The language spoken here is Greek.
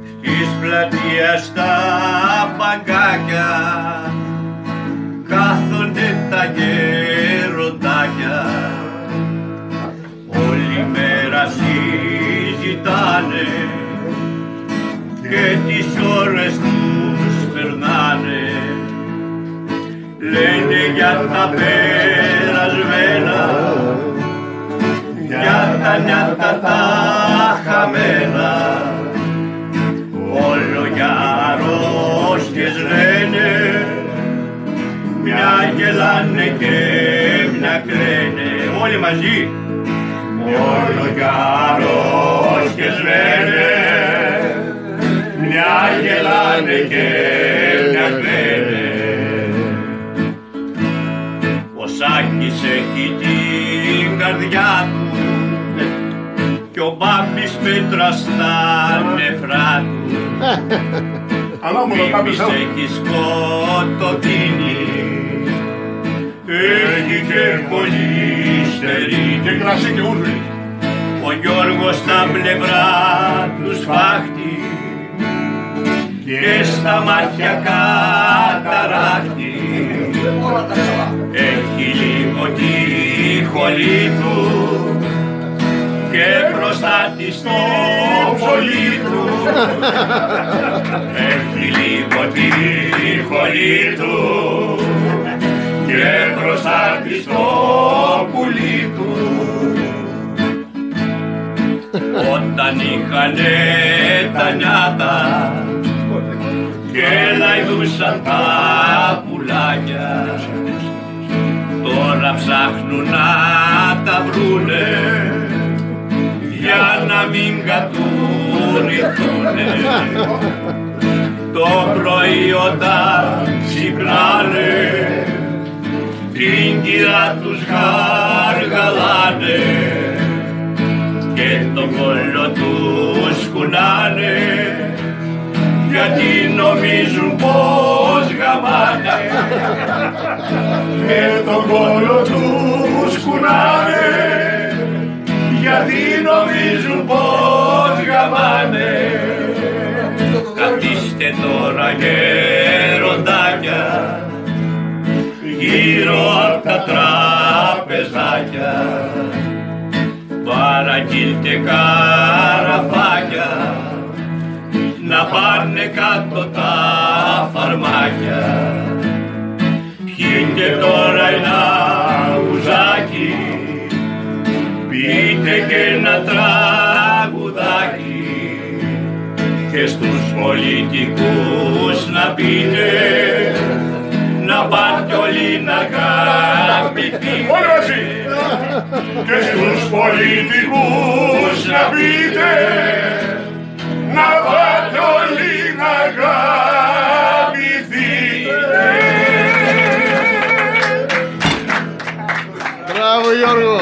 Στις πλατείας τα παγκάκια κάθονται τα γεροντάκια, όλη μέρα συζητάνε και τις ώρες τους περνάνε. Λένε για τα περασμένα, για τα νιάτα τα χαμένα, όλο για αρρώστιες λένε, μια γελάνε και μια κλαίνε. Όλοι μαζί. Όλο για αρρώστιες λένε, μια γελάνε και μια κλαίνε. Ο Σάκης έχει την καρδιά του κι ο Μπάμπης πέτρα στα νεφρά του. Μίμης έχει σκοτωδίνει, έχει και πολύ στερή και κρασί και ούρλι. Ο Γιώργος στα πλευρά του σφάχτη και στα μάτια καταράκτη. Έχει λίγο τη χολή του και μπροστά της το πολύ του. Έχει λίγο τη χολή του και μπροστά της το πουλί του. Όταν είχανε τα νιάτα και λαϊδούσαν τα πουλάκια, τώρα ψάχνουν να τα βρούνε για να μην κατουρηθούνε. Το πρωί όταν ξυπνάνε την κυρά τους γαργαλάνε και τον κόλλο τους κουνάνε, γιατί νομίζουν πως γαμάνε. Και τον κόλλο τους κουνάνε, γιατί νομίζουν πως γαμάνε. Καθίστε τώρα γεροντάκια γύρω απ' τα τραπεζάκια, παραγγείλτε καραφάκια να πάνε κάτω τα φαρμάκια. Πιείτε τώρα ένα ουζάκι, πείτε και ένα τραγουδάκι και στους πολιτικούς να πείτε να πάτε όλοι να αγαπηθείτε. Και στους πολιτικούς να πείτε να πάτε όλοι να αγαπηθείτε. Μπράβο Γιώργο.